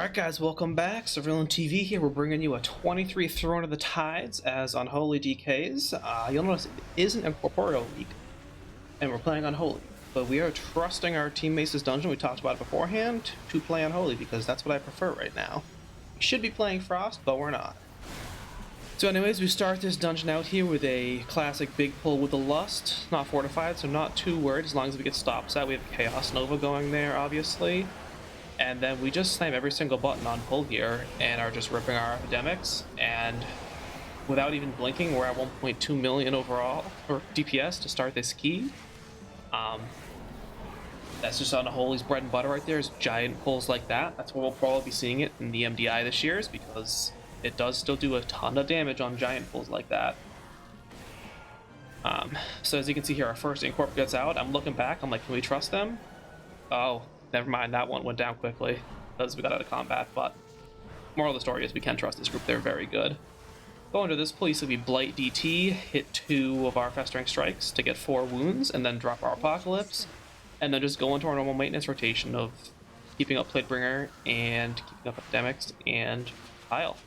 Alright guys, welcome back. Surveillance TV here. We're bringing you a 23 Throne of the Tides as Unholy DKs. You'll notice it is an Incorporeal week, and we're playing Unholy. But we are trusting our teammates' dungeon, we talked about it beforehand, to play Unholy because that's what I prefer right now. We should be playing Frost, but we're not. So anyways, we start this dungeon out here with a classic big pull with the Lust. Not fortified, so not too worried as long as we get stops out. We have Chaos Nova going there, obviously. And then we just slam every single button on pull here and are just ripping our epidemics, and without even blinking we're at 1.2 million overall or DPS to start this key. That's just Unholy's bread and butter right there, is giant pulls like that. That's where we'll probably be seeing it in the MDI this year, is because it does still do a ton of damage on giant pulls like that. So as you can see here, our first Incorp gets out. I'm looking back, I'm like, can we trust them? Oh, never mind, that one went down quickly because we got out of combat, but moral of the story is we can trust this group, they're very good. Go into this police will be Blight DT, hit 2 of our Festering Strikes to get 4 wounds, and then drop our Apocalypse, and then just go into our normal maintenance rotation of keeping up Platebringer and keeping up Epidemics and Pile.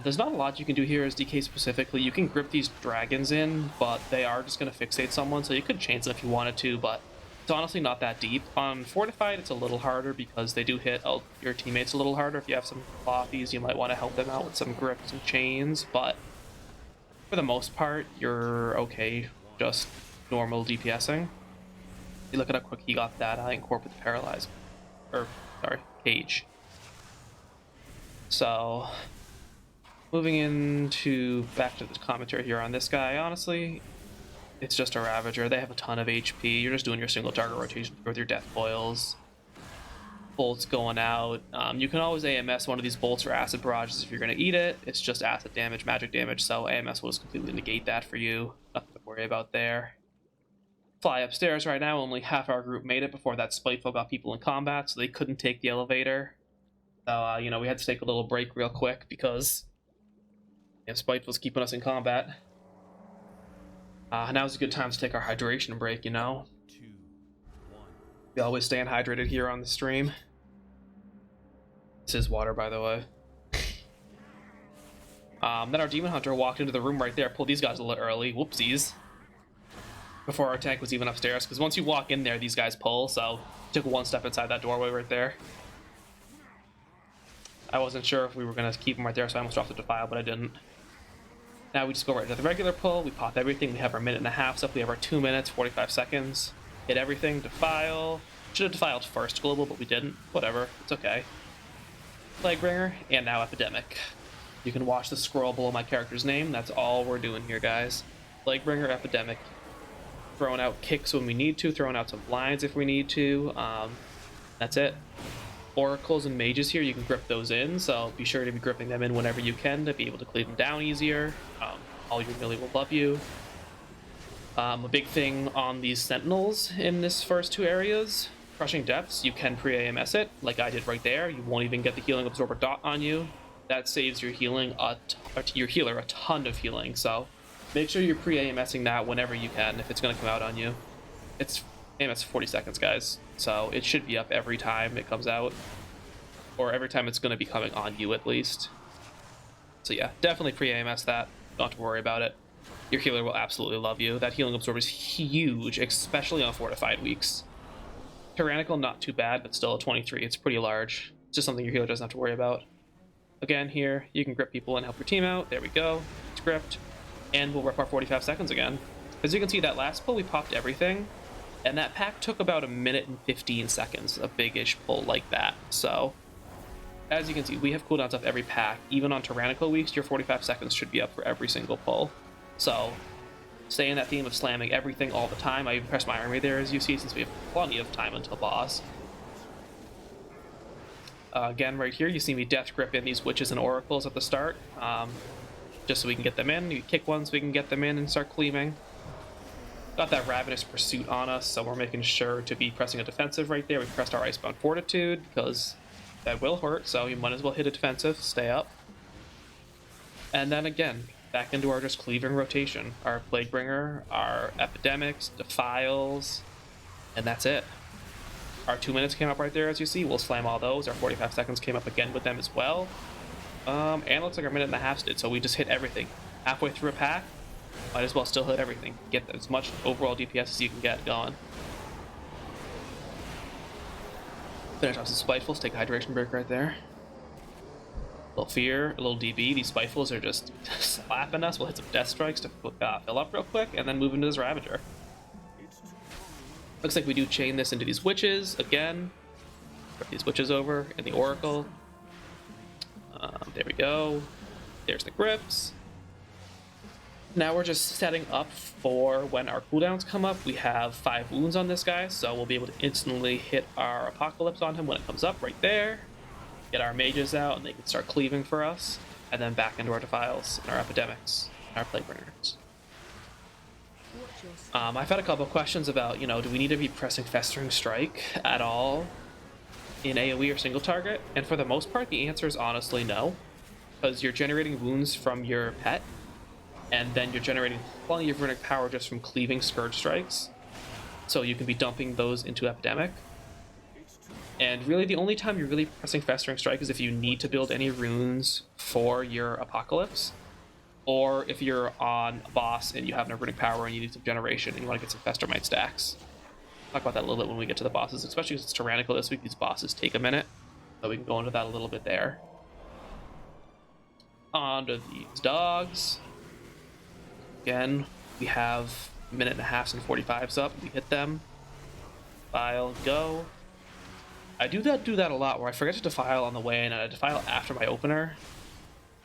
There's not a lot you can do here as DK specifically. You can grip these dragons in, but they are just going to fixate someone, so you could chain them if you wanted to, but it's honestly not that deep. On Fortified, it's a little harder because they do hit your teammates a little harder. If you have some clothies, you might want to help them out with some grips and chains, but for the most part, you're okay just normal DPSing. You look at how quick he got that Incorp with the Paralyze. Or, sorry, Cage. So, moving into back to the commentary here on this guy, honestly, it's just a Ravager. They have a ton of HP. You're just doing your single target rotation with your death boils. Bolts going out. You can always AMS one of these bolts or acid barrages if you're going to eat it. It's just acid damage, magic damage, so AMS will just completely negate that for you. Nothing to worry about there. Fly upstairs right now. Only half our group made it before that Spiteful got people in combat, so they couldn't take the elevator. So, you know, we had to take a little break real quick because Spiteful's keeping us in combat. Now's a good time to take our hydration break, you know? We always staying hydrated here on the stream. This is water, by the way. Then our Demon Hunter walked into the room right there, pulled these guys a little early. Whoopsies. Before our tank was even upstairs, because once you walk in there, these guys pull, so took one step inside that doorway right there. I wasn't sure if we were going to keep him right there, so I almost dropped the Defile, but I didn't. Now we just go right into the regular pull, we pop everything, we have our 1.5 minutes up, we have our 2 minutes, 45 seconds. Hit everything, Defile. Should have defiled first global, but we didn't. Whatever, it's okay. Plaguebringer, and now Epidemic. You can watch the scroll below my character's name, that's all we're doing here, guys. Plaguebringer, Epidemic. Throwing out kicks when we need to, throwing out some blinds if we need to. That's it. Oracles and Mages here, you can grip those in, so be sure to be gripping them in whenever you can to be able to cleave them down easier. All your melee will love you. A big thing on these Sentinels in this first 2 areas, Crushing Depths, you can pre-AMS it, like I did right there. You won't even get the Healing Absorber dot on you. That saves your healer a ton of healing, so make sure you're pre-AMSing that whenever you can if it's going to come out on you. It's AMS 40 seconds, guys, so it should be up every time it comes out, or every time it's going to be coming on you at least. So yeah, definitely pre-AMS that, don't have to worry about it. Your healer will absolutely love you. That Healing Absorber is huge, especially on Fortified weeks. Tyrannical, not too bad, but still a 23, it's pretty large. It's just something your healer doesn't have to worry about. Again, here, you can grip people and help your team out. There we go, it's gripped. And we'll rip our 45 seconds again. As you can see, that last pull, we popped everything. And that pack took about 1 minute and 15 seconds, a big-ish pull like that. So, as you can see, we have cooldowns up every pack. Even on Tyrannical weeks, your 45 seconds should be up for every single pull. So, stay in that theme of slamming everything all the time. I even pressed my army there, as you see, since we have plenty of time until boss. Again, right here, you see me death grip in these Witches and Oracles at the start. Just so we can get them in. You kick one so we can get them in and start cleaving. Got that Ravenous Pursuit on us, so we're making sure to be pressing a defensive right there. We pressed our Icebound Fortitude, because that will hurt, so you might as well hit a defensive, stay up. And then again, back into our just cleaving rotation. Our Plaguebringer, our Epidemics, Defiles, and that's it. Our 2 minutes came up right there, as you see. We'll slam all those. Our 45 seconds came up again with them as well. And it looks like our minute and a half did, so we just hit everything. Halfway through a pack, might as well still hit everything. Get as much overall DPS as you can get going. Finish off some Spitefuls, take a hydration break right there. A little fear, a little DB. These Spitefuls are just slapping us. We'll hit some Death Strikes to fill up real quick, and then move into this Ravager. Looks like we do chain this into these Witches again. Put these Witches over in the Oracle. There we go. There's the Grips. Now we're just setting up for when our cooldowns come up. We have 5 wounds on this guy, so we'll be able to instantly hit our Apocalypse on him when it comes up right there. Get our mages out, and they can start cleaving for us. And then back into our Defiles, and our Epidemics, and our Plague Burners. I've had a couple of questions about, you know, do we need to be pressing Festering Strike at all in AoE or single target? And for the most part, the answer is honestly no. Because you're generating wounds from your pet, and then you're generating plenty of runic power just from cleaving Scourge Strikes. So you can be dumping those into Epidemic. And really the only time you're really pressing Festering Strike is if you need to build any runes for your Apocalypse, or if you're on a boss and you have no runic power and you need some generation and you want to get some Festermite stacks. Talk about that a little bit when we get to the bosses, especially because it's Tyrannical this week. These bosses take a minute, so we can go into that a little bit there. On to these dogs. Again, we have a minute and a half and 45s up. We hit them. File, go. I do that a lot where I forget to defile on the way in and I defile after my opener.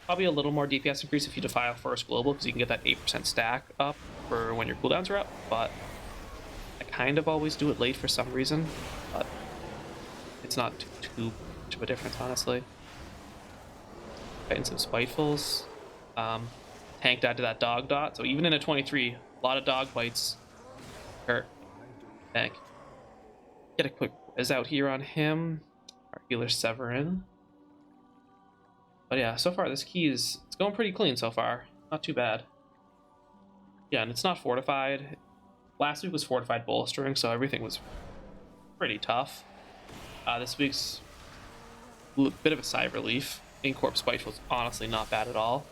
Probably a little more DPS increase if you defile first global, because you can get that 8% stack up for when your cooldowns are up, but I kind of always do it late for some reason, but it's not too much of a difference, honestly. Fighting some Spitefuls. Tank died to that dog dot, so even in a 23, a lot of dog bites hurt. Tank. Get a quick res out here on him. Our healer Severin. But yeah, so far this key it's going pretty clean so far. Not too bad. Yeah, and it's not fortified. Last week was fortified bolstering, so everything was pretty tough. This week's a bit of a sigh of relief. Incorp Spiteful is honestly not bad at all.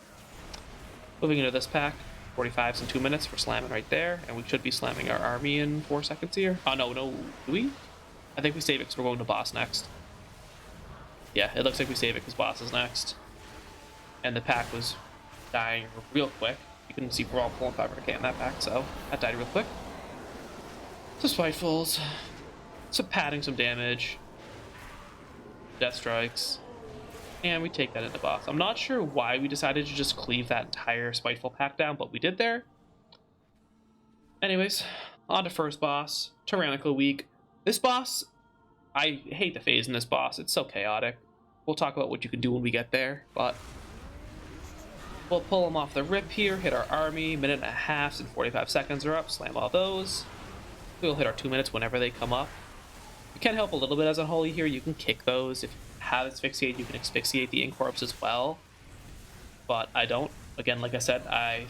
Moving into this pack, 45s in 2 minutes. We're slamming right there, and we should be slamming our army in 4 seconds here. Oh, no, do we? I think we save it because we're going to boss next. Yeah, it looks like we save it because boss is next. And the pack was dying real quick. You can see we're all pulling 500k in that pack, so that died real quick. So Spitefuls, some padding, some damage, Death Strikes, and we take that into boss. I'm not sure why we decided to just cleave that entire Spiteful pack down, but we did there. Anyways, on to first boss, Tyrannical week. This boss, I hate the phase in this boss. It's so chaotic. We'll talk about what you can do when we get there, but we'll pull him off the rip here, hit our army, minute and a half and 45 seconds are up, slam all those. We'll hit our 2 minutes whenever they come up. You can help a little bit as Unholy here. You can kick those. If you have Asphyxiate, you can asphyxiate the Incorps as well. But I don't. Again, like I said, I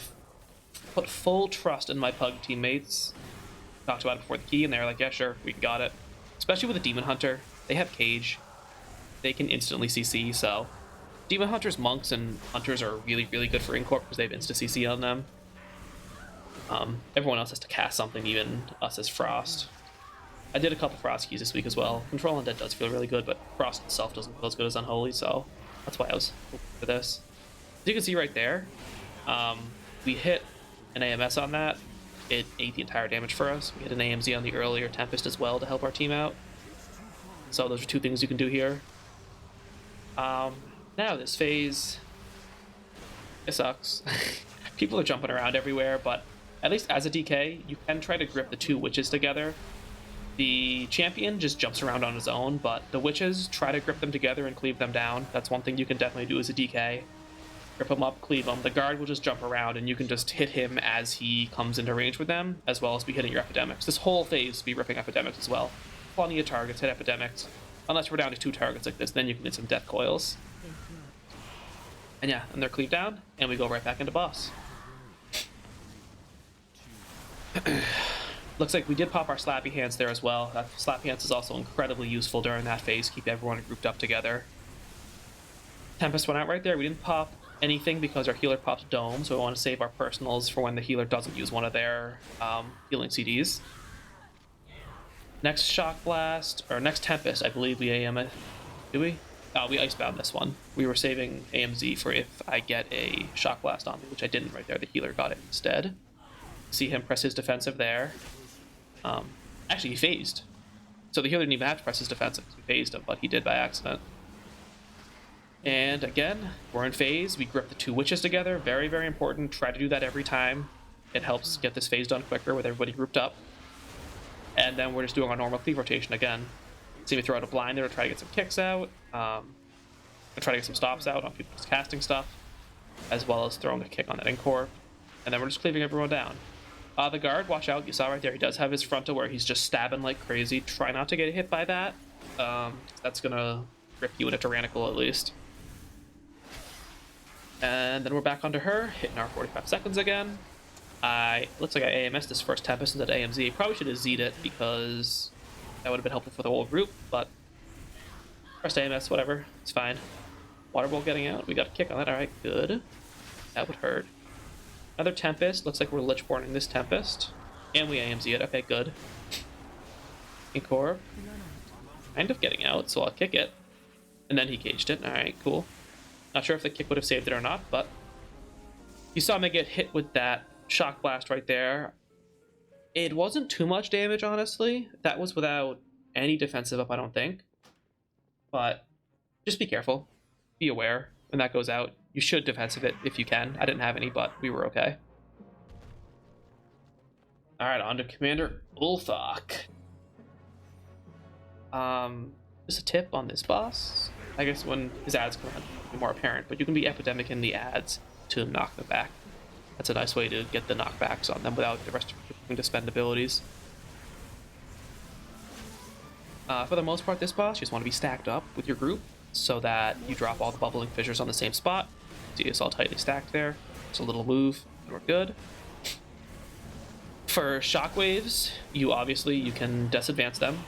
put full trust in my Pug teammates. Talked about it before the key, and they're like, yeah, sure, we got it. Especially with a Demon Hunter. They have Cage. They can instantly CC, so Demon Hunters, Monks, and Hunters are really, really good for Incorp because they have insta-CC on them. Everyone else has to cast something, even us as Frost. I did a couple Frost keys this week as well. Control Undead does feel really good, but Frost itself doesn't feel as good as Unholy, so that's why I was hoping for this. As you can see right there, we hit an AMS on that. It ate the entire damage for us. We hit an AMZ on the earlier Tempest as well to help our team out. So those are 2 things you can do here. Now this phase, it sucks. People are jumping around everywhere, but at least as a DK, you can try to grip the 2 witches together. The champion just jumps around on his own, but the witches, try to grip them together and cleave them down. That's one thing you can definitely do as a DK. Grip them up, cleave them. The guard will just jump around, and you can just hit him as he comes into range with them, as well as be hitting your epidemics. This whole phase be ripping epidemics as well. Plenty of targets, hit epidemics. Unless we're down to 2 targets like this, then you can get some death coils. And yeah, and they're cleaved down, and we go right back into boss. Looks like we did pop our Slappy Hands there as well. That Slappy Hands is also incredibly useful during that phase, keep everyone grouped up together. Tempest went out right there. We didn't pop anything because our healer popped Dome, so we want to save our personals for when the healer doesn't use one of their healing CDs. Next Shock Blast, or next Tempest, I believe we AM it. Do we? Oh, we Icebound this one. We were saving AMZ for if I get a Shock Blast on me, which I didn't right there. The healer got it instead. See him press his defensive there. Actually, he phased. So the healer didn't even have to press his defensive. He phased him, but he did by accident. And again, we're in phase. We grip the two witches together. Very, very important. Try to do that every time. It helps get this phase done quicker with everybody grouped up. And then we're just doing our normal cleave rotation again. See, we throw out a blind there to try to get some kicks out. Try to get some stops out on people just casting stuff, as well as throwing a kick on that Incorp. And then we're just cleaving everyone down. The guard, watch out. You saw right there, he does have his frontal where he's just stabbing like crazy. Try not to get hit by that. That's gonna rip you in a Tyrannical at least. And then we're back onto her, hitting our 45 seconds again. Looks like I AMS'd this first Tempest instead of AMZ. Probably should have Z'd it because that would have been helpful for the whole group, but first AMS, whatever, it's fine. Water Bolt getting out, we got a kick on that, alright, good. That would hurt. Another Tempest, looks like we're Lichborning this Tempest. And we AMZ it, okay, good. Incorp, kind of getting out, so I'll kick it. And then he caged it, alright, cool. Not sure if the kick would have saved it or not, but you saw me get hit with that Shock Blast right there. It wasn't too much damage, honestly. That was without any defensive up, I don't think. But just be careful. Be aware when that goes out. You should defensive it if you can. I didn't have any, but we were okay. Alright, on to Commander Ulthok. Just a tip on this boss. I guess when his ads come out, it'll be more apparent, but you can be Epidemic in the ads to knock them back. That's a nice way to get the knockbacks on them without the rest of having to spend abilities. For the most part, this boss, you just want to be stacked up with your group so that you drop all the bubbling fissures on the same spot. See, it's all tightly stacked there. It's a little move, and we're good. For shockwaves, you can disadvance them.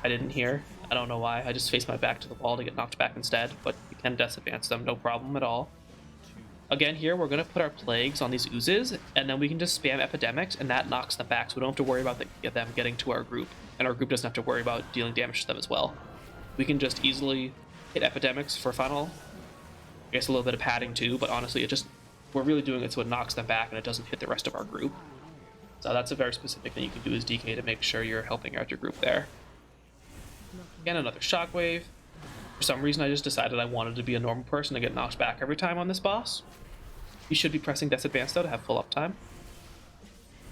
I didn't hear. I don't know why. I just faced my back to the wall to get knocked back instead, but you can disadvance them, no problem at all. Again, here, we're going to put our plagues on these oozes, and then we can just spam epidemics, and that knocks them back, so we don't have to worry about them getting to our group, and our group doesn't have to worry about dealing damage to them as well. We can just easily hit epidemics for funnel. I guess a little bit of padding too, but honestly, we're really doing it so it knocks them back, and it doesn't hit the rest of our group. So that's a very specific thing you can do as DK to make sure you're helping out your group there. Again, another shockwave. For some reason, I just decided I wanted to be a normal person to get knocked back every time on this boss. You should be pressing Disadvance though to have full uptime.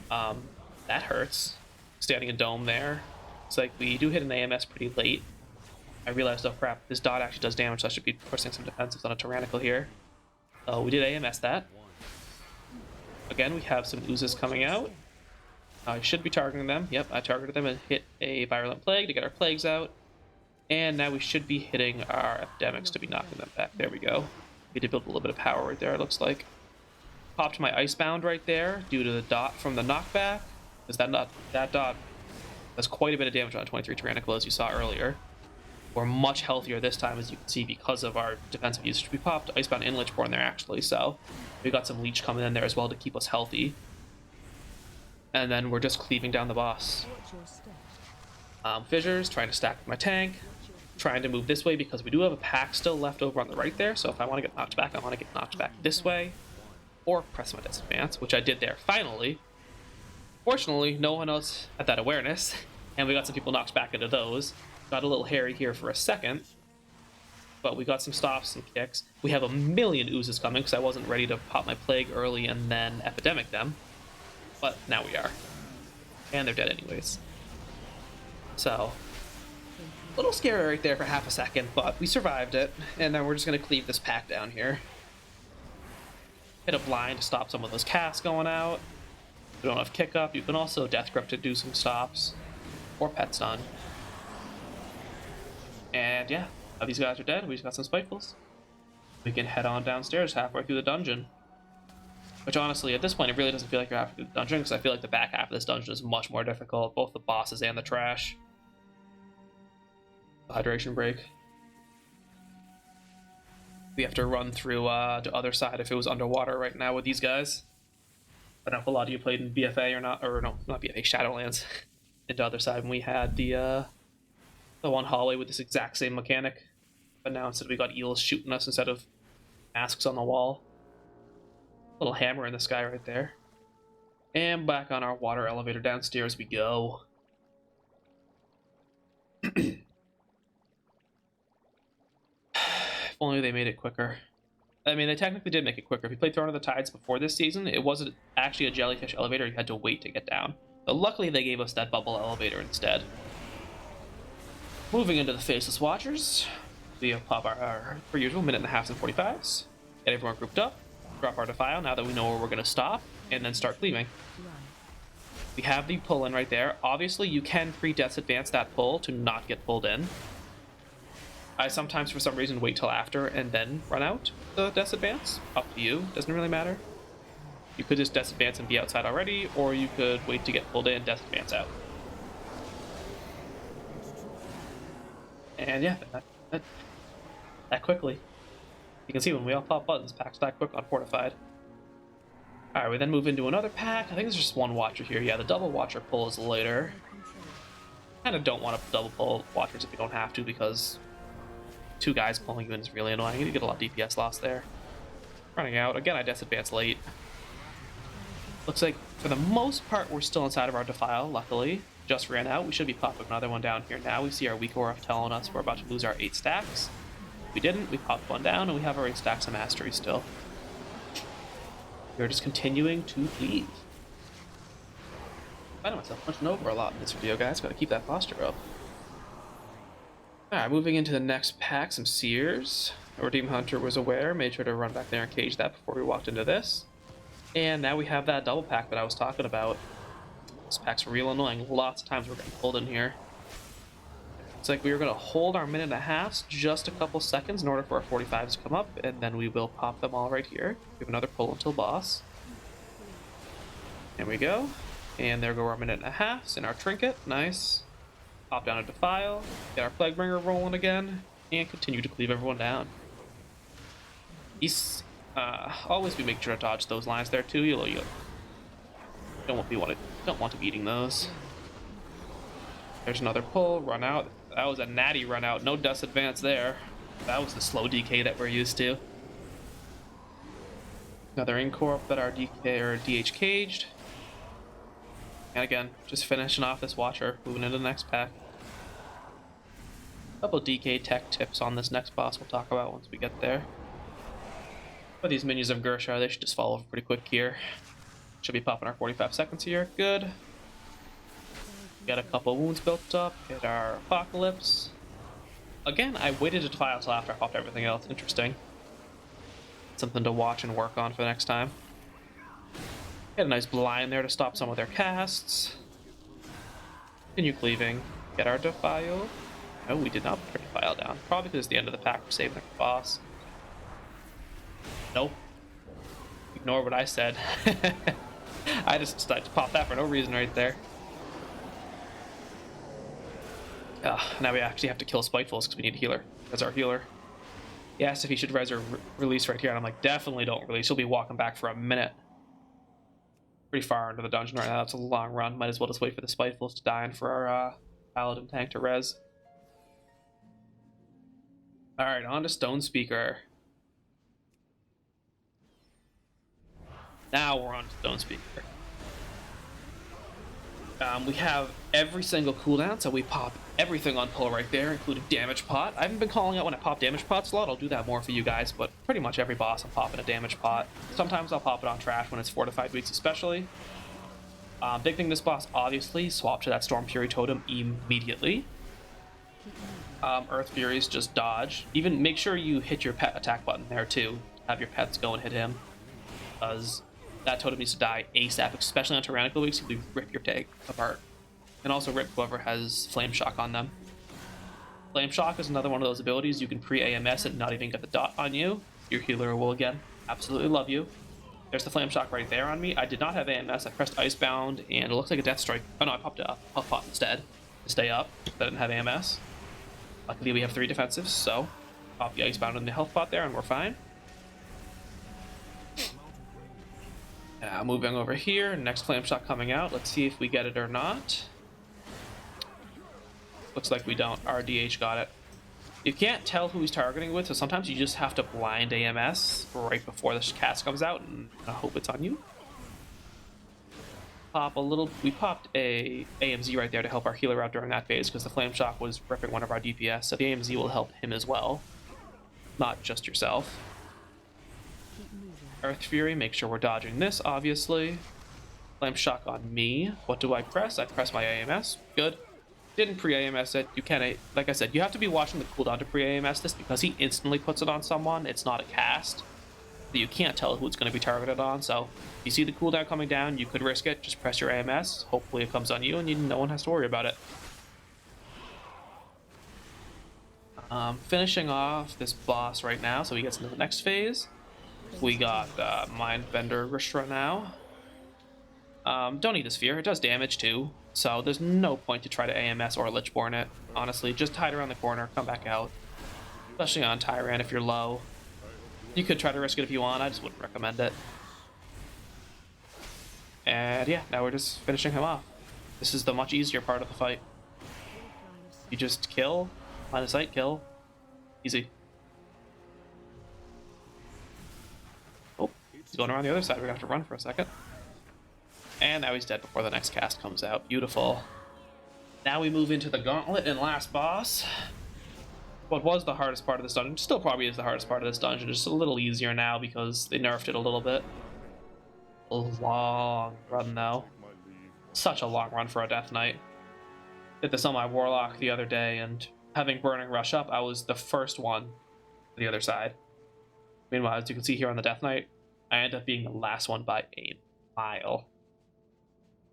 That hurts. Standing in Dome there. It's like we do hit an AMS pretty late. I realized, oh crap, this dot actually does damage, so I should be pushing some defensives on a Tyrannical here. Oh, we did AMS that. Again, we have some oozes coming out. I should be targeting them. Yep, I targeted them and hit a Virulent Plague to get our plagues out. And now we should be hitting our epidemics to be knocking them back. There we go. We did build a little bit of power right there, it looks like. Popped my Icebound right there due to the dot from the knockback. Because that dot does quite a bit of damage on 23 Tyrannical, as you saw earlier. We're much healthier this time, as you can see, because of our defensive usage. We popped Icebound and Lichborn there, actually, so we got some Leech coming in there as well to keep us healthy. And then we're just cleaving down the boss. Fissures, trying to stack my tank. Trying to move this way because we do have a pack still left over on the right there, so if I want to get knocked back, I want to get knocked back this way. Or press my Disadvance, which I did there finally. Fortunately, no one else had that awareness, and we got some people knocked back into those. Got a little hairy here for a second, but we got some stops, some kicks. We have a million oozes coming because I wasn't ready to pop my Plague early and then Epidemic them, but now we are. And they're dead anyways. So, a little scary right there for half a second, but we survived it, and then we're just going to cleave this pack down here. Hit a blind to stop some of those casts going out. If you don't have kick up, you can also Death Grip to do some stops, or Pet Stun. And yeah, now these guys are dead, we just got some Spitefuls. We can head on downstairs halfway through the dungeon. Which honestly, at this point, it really doesn't feel like you're half the dungeon, because I feel like the back half of this dungeon is much more difficult, both the bosses and the trash. The hydration break. We have to run through the other side if it was underwater right now with these guys. I don't know if a lot of you played in BFA or not, or no, not BFA, Shadowlands. And the other side when we had the one hallway with this exact same mechanic. But now instead we got eels shooting us instead of masks on the wall. Little hammer in the sky right there. And back on our water elevator downstairs we go. If only they made it quicker. I mean, they technically did make it quicker. If you played Throne of the Tides before this season, it wasn't actually a jellyfish elevator. You had to wait to get down. But luckily they gave us that bubble elevator instead. Moving into the Faceless Watchers, we pop our per usual, 1.5 and 45s. Get everyone grouped up. Drop our Defile now that we know where we're going to stop, and then start cleaving. We have the pull in right there. Obviously, you can pre-death advance that pull to not get pulled in. I sometimes, for some reason, wait till after and then run out the death advance. Up to you. Doesn't really matter. You could just death advance and be outside already, or you could wait to get pulled in, death advance out. And yeah, that quickly. You can see when we all pop buttons, packs that quick on Fortified. Alright, we then move into another pack. I think there's just one Watcher here. Yeah, the double Watcher pull is later. Kind of don't want to double pull Watchers if you don't have to, because 2 guys pulling you in is really annoying. You get a lot of DPS loss there. Running out. Again, I death advance late. Looks like, for the most part, we're still inside of our Defile, luckily. Just ran out. We should be popping another one down here now. We see our weak aura telling us we're about to lose our 8 stacks. If we didn't, we popped one down, and we have our 8 stacks of mastery still. We're just continuing to leave. I find myself punching over a lot in this video, guys. Gotta keep that posture up. Alright, moving into the next pack, some Seers. Our Demon Hunter was aware, made sure to run back there and cage that before we walked into this. And now we have that double pack that I was talking about. This pack's real annoying. Lots of times we're getting pulled in here. It's like we were going to hold our 1.5 minutes, just a couple seconds in order for our 45s to come up, and then we will pop them all right here. We have another pull until boss. There we go. And there go our 1.5 minutes and our trinket. Nice. Pop down a Defile, get our Plaguebringer rolling again, and continue to cleave everyone down. He's always be making sure to dodge those lines there too. You don't want to be eating those. There's another pull, run out. That was a natty run out, no death advance there. That was the slow DK that we're used to. Another Incorp that our DK or DH caged. And again, just finishing off this Watcher, moving into the next pack. A couple DK tech tips on this next boss we'll talk about once we get there. But these minions of Gershar, they should just fall over pretty quick here. Should be popping our 45 seconds here. Good. Got a couple wounds built up. Hit our Apocalypse. Again, I waited to Defile until after I popped everything else. Interesting. Something to watch and work on for the next time. Get a nice blind there to stop some of their casts. Continue cleaving. Get our Defile. No, we did not put our Defile down. Probably because it's the end of the pack. We're saving it for boss. Nope. Ignore what I said. I just decided to pop that for no reason right there. Now we actually have to kill Spitefuls because we need a healer. That's our healer. He asked if he should res or release right here, and I'm like, definitely don't release. He'll be walking back for a minute. Pretty far into the dungeon right now. That's a long run. Might as well just wait for the Spitefuls to die and for our Paladin tank to res. Alright, on to Stone Speaker. Now we're on to Stone Speaker. We have every single cooldown, so we pop everything on pull right there, including damage pot. I haven't been calling out when I pop damage pots a lot. I'll do that more for you guys, but pretty much every boss I'm popping a damage pot. Sometimes I'll pop it on trash when it's fortified weeks especially. Big thing this boss, obviously, swap to that Storm Fury Totem immediately. Earth Furies just dodge. Even make sure you hit your pet attack button there too. Have your pets go and hit him, because that totem needs to die ASAP, especially on Tyrannical weeks. You rip your tank apart. And also rip whoever has Flame Shock on them. Flame Shock is another one of those abilities you can pre-AMS and not even get the dot on you. Your healer will again absolutely love you. There's the Flame Shock right there on me. I did not have AMS. I pressed Icebound, and it looks like a Death Strike. Oh no, I popped a Puff Pot instead to stay up. I didn't have AMS. Luckily, we have 3 defensives, so pop the Icebound in the health pot there, and we're fine. Moving over here, next Flame Shock coming out. Let's see if we get it or not. Looks like we don't. Our DH got it. You can't tell who he's targeting with, so sometimes you just have to blind AMS right before the cast comes out and hope it's on you. We popped a AMZ right there to help our healer out during that phase because the Flame Shock was ripping one of our DPS, so the AMZ will help him as well, not just yourself. Earth Fury, make sure we're dodging this, obviously. Flame Shock on me. What do I press? I press my AMS. Good. Didn't pre-AMS it. You can't, like I said, you have to be watching the cooldown to pre-AMS this because he instantly puts it on someone. It's not a cast. You can't tell who it's going to be targeted on, so if you see the cooldown coming down, you could risk it. Just press your AMS. Hopefully it comes on you and no one has to worry about it. Finishing off this boss right now, so he gets into the next phase. We got Mindbender Rishra now. Don't need the sphere. It does damage too, so there's no point to try to AMS or Lichborn it. Honestly, just hide around the corner, come back out. Especially on Tyran if you're low. You could try to risk it if you want, I just wouldn't recommend it. And yeah, now we're just finishing him off. This is the much easier part of the fight. You just kill, line of sight, kill. Easy. Oh, he's going around the other side, we're gonna have to run for a second. And now he's dead before the next cast comes out. Beautiful. Now we move into the gauntlet and last boss. What was the hardest part of this dungeon, still probably is the hardest part of this dungeon, just a little easier now because they nerfed it a little bit. A long run though. Such a long run for a Death Knight. Did this on my Warlock the other day, and having Burning Rush up, I was the first one to the other side. Meanwhile, as you can see here on the Death Knight, I ended up being the last one by a mile.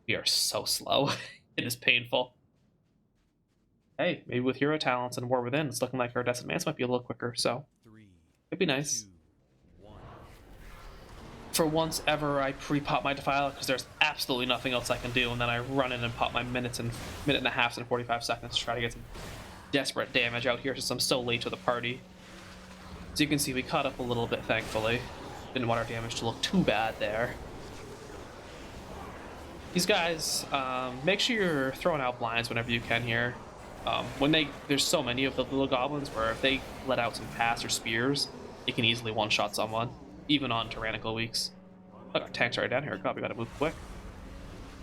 We are so slow. It is painful. Hey, maybe with hero talents and War Within, it's looking like our Desert Mance might be a little quicker, so it'd be nice. 2, 1. For once ever, I pre-pop my Defile because there's absolutely nothing else I can do, and then I run in and pop my minute and a half and 45 seconds to try to get some desperate damage out here since I'm so late to the party. As you can see, we caught up a little bit, thankfully. Didn't want our damage to look too bad there. These guys, make sure you're throwing out blinds whenever you can here. There's so many of the little goblins where if they let out some pass or spears, it can easily one-shot someone, even on Tyrannical weeks. Look, our tank's right down here. God, we gotta move quick.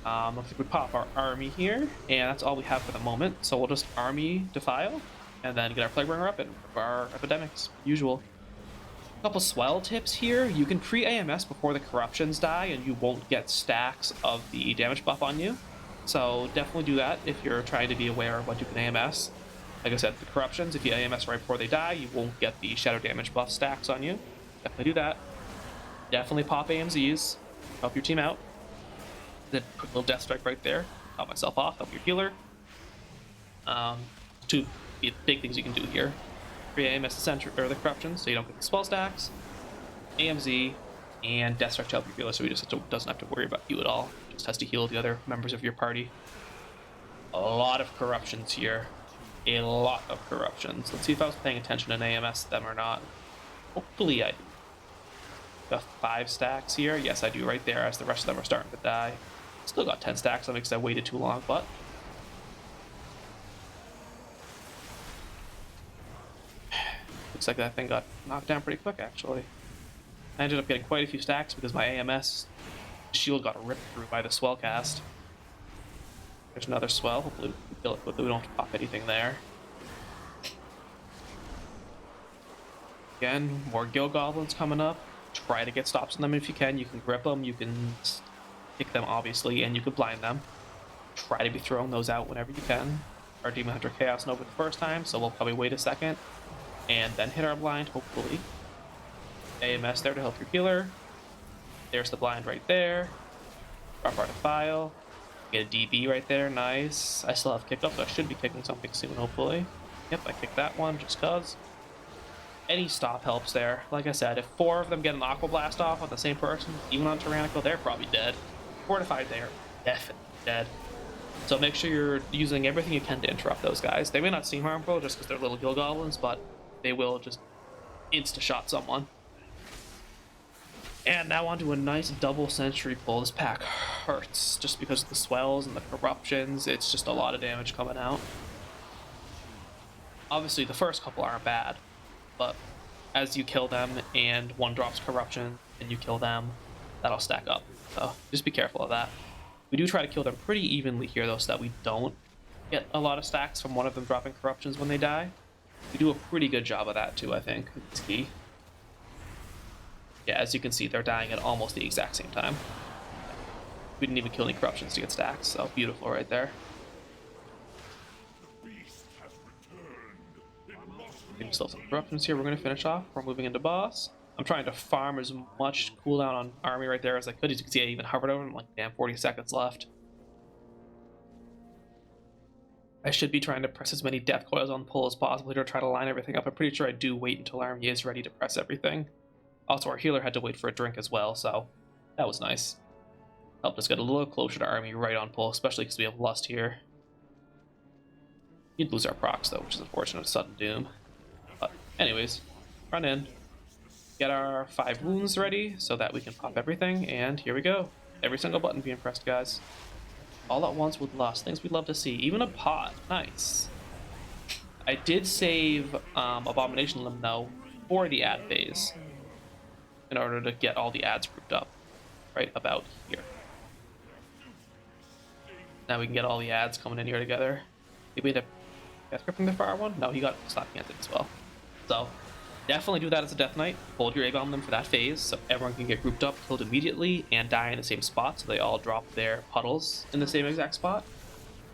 Looks like we pop our army here, and that's all we have for the moment. So we'll just army Defile, and then get our Plaguebringer up and rip our epidemics, usual. A couple swell tips here. You can pre-AMS before the corruptions die, and you won't get stacks of the damage buff on you. So definitely do that if you're trying to be aware of what you can AMS. Like I said, the corruptions, if you AMS right before they die, you won't get the shadow damage buff stacks on you. Definitely do that. Definitely pop AMZs. Help your team out. Then quick little death strike right there. Top myself off, help your healer. Two big things you can do here. Pre-AMS the center or the corruptions so you don't get the spell stacks. AMZ and death strike to help your healer so he just doesn't have to worry about you at all. Just has to heal the other members of your party. A lot of corruptions here. A lot of corruptions. Let's see if I was paying attention and AMS them or not. Hopefully I do. Got 5 stacks here. Yes, I do right there as the rest of them are starting to die. Still got 10 stacks on me because I waited too long, but looks like that thing got knocked down pretty quick, actually. I ended up getting quite a few stacks because my AMS shield got ripped through by the swell cast. There's another swell. Hopefully we kill it, but we don't have to pop anything there. Again, more Guild Goblins coming up. Try to get stops on them if you can. You can grip them, you can kick them, obviously, and you can blind them. Try to be throwing those out whenever you can. Our Demon Hunter Chaos Nova the first time, so we'll probably wait a second and then hit our blind, hopefully. AMS there to help your healer. There's the blind right there. Drop our Defile. Get a DB right there, nice. I still have kick up, so I should be kicking something soon, hopefully. Yep, I kicked that one just cause. Any stop helps there. Like I said, if 4 of them get an Aqua Blast off on the same person, even on Tyrannical, they're probably dead. 4 to 5, they're definitely dead. So make sure you're using everything you can to interrupt those guys. They may not seem harmful just because they're little gill goblins, but they will just insta-shot someone. And now onto a nice double sentry pull. This pack hurts just because of the swells and the corruptions. It's just a lot of damage coming out. Obviously, the first couple aren't bad, but as you kill them and one drops corruption and you kill them, that'll stack up. So just be careful of that. We do try to kill them pretty evenly here, though, so that we don't get a lot of stacks from one of them dropping corruptions when they die. We do a pretty good job of that, too, I think. It's key. Yeah, as you can see, they're dying at almost the exact same time. We didn't even kill any corruptions to get stacks, so beautiful right there. Maybe still some corruptions here. We're going to finish off. We're moving into boss. I'm trying to farm as much cooldown on army right there as I could. As you can see, I even hovered over him, like, damn, 40 seconds left. I should be trying to press as many death coils on the pull as possible to try to line everything up. I'm pretty sure I do wait until army is ready to press everything. Also, our healer had to wait for a drink as well, so that was nice. Helped us get a little closer to army right on pull, especially because we have lust here. You'd lose our procs, though, which is unfortunate. Sudden doom. But anyways, run in. Get our 5 wounds ready so that we can pop everything, and here we go. Every single button being pressed, guys. All at once with lust. Things we'd love to see. Even a pot. Nice. I did save Abomination Limb, though, for the ad phase in order to get all the ads grouped up right about here. Now we can get all the ads coming in here together. Did we end up gripping the fire one? No, he got slap handed as well. So definitely do that as a Death Knight. Hold your egg on them for that phase so everyone can get grouped up, killed immediately, and die in the same spot so they all drop their puddles in the same exact spot.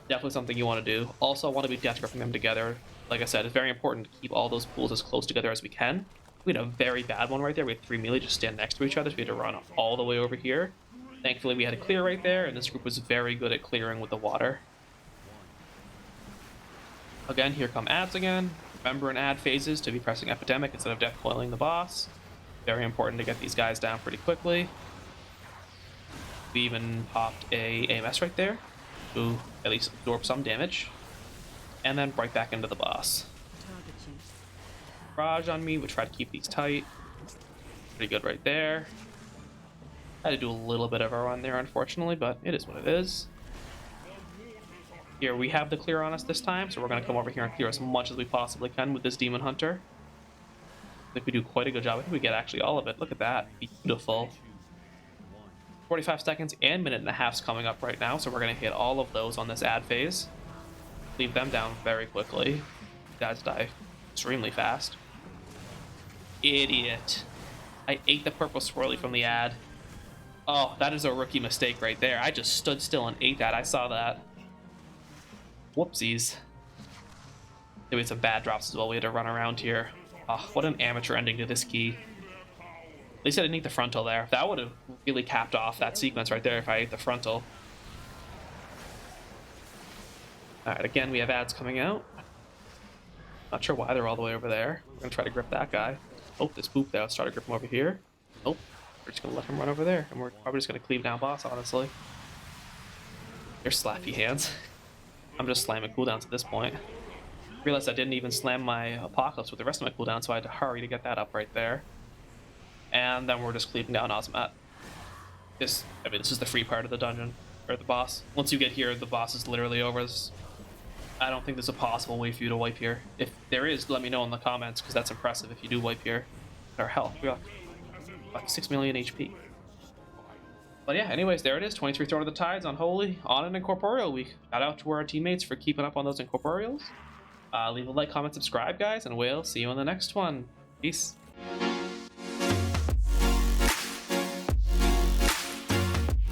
Definitely something you want to do. Also, want to be death gripping them together. Like I said, it's very important to keep all those pools as close together as we can. We had a very bad one right there. We had 3 melee just stand next to each other, so we had to run all the way over here. Thankfully, we had a clear right there, and this group was very good at clearing with the water. Again, here come ads again. Remember in ad phases to be pressing Epidemic instead of death coiling the boss. Very important to get these guys down pretty quickly. We even popped a AMS right there to at least absorb some damage. And then right back into the boss. Barrage on me, we try to keep these tight. Pretty good right there. Had to do a little bit of a run there, unfortunately, but it is what it is. Here we have the clear on us this time, so we're going to come over here and clear as much as we possibly can with this Demon Hunter. I think we do quite a good job. I think we get actually all of it. Look at that. Beautiful. 45 seconds and minute and a half's coming up right now, so we're going to hit all of those on this ad phase. Leave them down very quickly. Guys die extremely fast. Idiot. I ate the purple swirly from the ad. Oh, that is a rookie mistake right there. I just stood still and ate that. I saw that. Whoopsies. There was some bad drops as well. We had to run around here. Oh, what an amateur ending to this key. At least I didn't eat the frontal there. That would have really capped off that sequence right there if I ate the frontal. Alright, again, we have ads coming out. Not sure why they're all the way over there. We're going to try to grip that guy. Oh, this boop there. Let's try to grip him over here. Nope. We're just going to let him run over there. And we're probably just going to cleave down boss, honestly. Your slappy hands. I'm just slamming cooldowns at this point. Realized I didn't even slam my Apocalypse with the rest of my cooldown, so I had to hurry to get that up right there. And then we're just cleaving down Ozmat. This is the free part of the dungeon, or the boss. Once you get here, the boss is literally over. I don't think there's a possible way for you to wipe here. If there is, let me know in the comments, because that's impressive if you do wipe here. Our health, we got like 6 million HP. But yeah, anyways, there it is. 23 Throne of the Tides on Holy, on an Incorporeal week. Shout out to our teammates for keeping up on those Incorporeals. Leave a like, comment, subscribe, guys, and we'll see you on the next one. Peace.